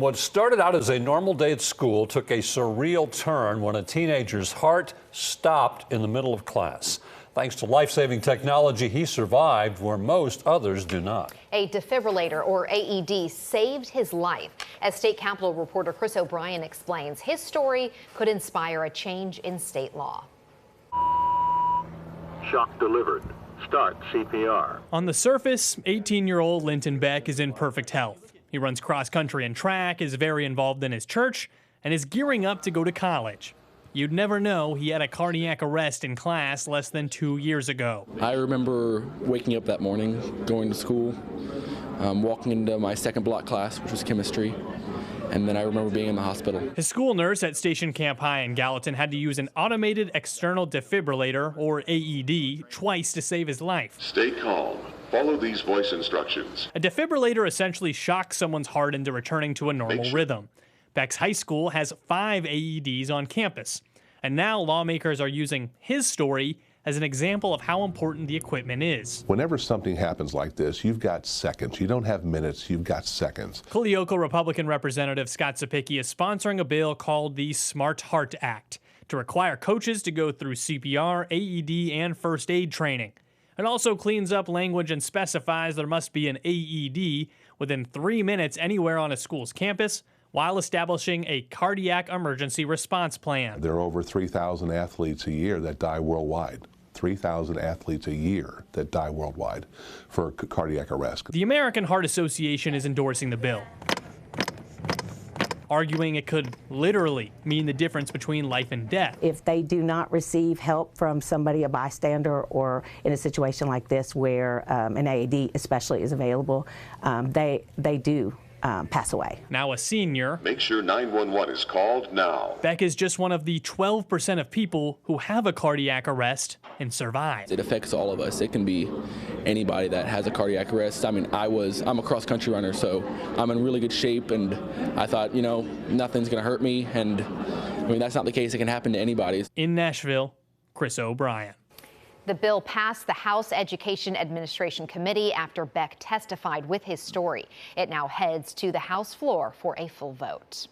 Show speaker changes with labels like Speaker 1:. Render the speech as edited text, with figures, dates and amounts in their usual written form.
Speaker 1: What started out as a normal day at school took a surreal turn when a teenager's heart stopped in the middle of class. Thanks to life-saving technology, he survived where most others do not.
Speaker 2: A defibrillator, or AED, saved his life. As State Capitol reporter Chris O'Brien explains, his story could inspire a change in state law.
Speaker 3: Shock delivered. Start CPR.
Speaker 4: On the surface, 18-year-old Linton Beck is in perfect health. He runs cross-country and track, is very involved in his church, and is gearing up to go to college. You'd never know he had a cardiac arrest in class less than 2 years ago.
Speaker 5: I remember waking up that morning, going to school, walking into my second block class, which was chemistry, and then I remember being in the hospital.
Speaker 4: His school nurse at Station Camp High in Gallatin had to use an automated external defibrillator, or AED, twice to save his life.
Speaker 6: Stay calm. Follow these voice instructions.
Speaker 4: A defibrillator essentially shocks someone's heart into returning to a normal rhythm. Beck's high school has 5 AEDs on campus, and now lawmakers are using his story as an example of how important the equipment is.
Speaker 7: Whenever something happens like this, you've got seconds. You don't have minutes, you've got seconds.
Speaker 4: Culleoka Republican Representative Scott Cepicky is sponsoring a bill called the Smart Heart Act to require coaches to go through CPR, AED, and first aid training. It also cleans up language and specifies there must be an AED within 3 minutes anywhere on a school's campus, while establishing a cardiac emergency response plan.
Speaker 7: There are over 3,000 athletes a year that die worldwide. 3,000 athletes a year that die worldwide for cardiac arrest.
Speaker 4: The American Heart Association is endorsing the bill, arguing it could literally mean the difference between life and death.
Speaker 8: If they do not receive help from somebody, a bystander, or in a situation like this where an AED especially is available, they do pass away.
Speaker 4: Now a senior,
Speaker 6: Make sure 911 is called now.
Speaker 4: Beck is just one of the 12% of people who have a cardiac arrest and survive.
Speaker 5: It affects all of us. It can be anybody that has a cardiac arrest. I mean, I'm a cross-country runner, so I'm in really good shape, and I thought, you know, nothing's gonna hurt me, and I mean, that's not the case. It can happen to anybody.
Speaker 4: In Nashville, Chris O'Brien.
Speaker 2: The bill passed the House Education Administration Committee after Beck testified with his story. It now heads to the House floor for a full vote.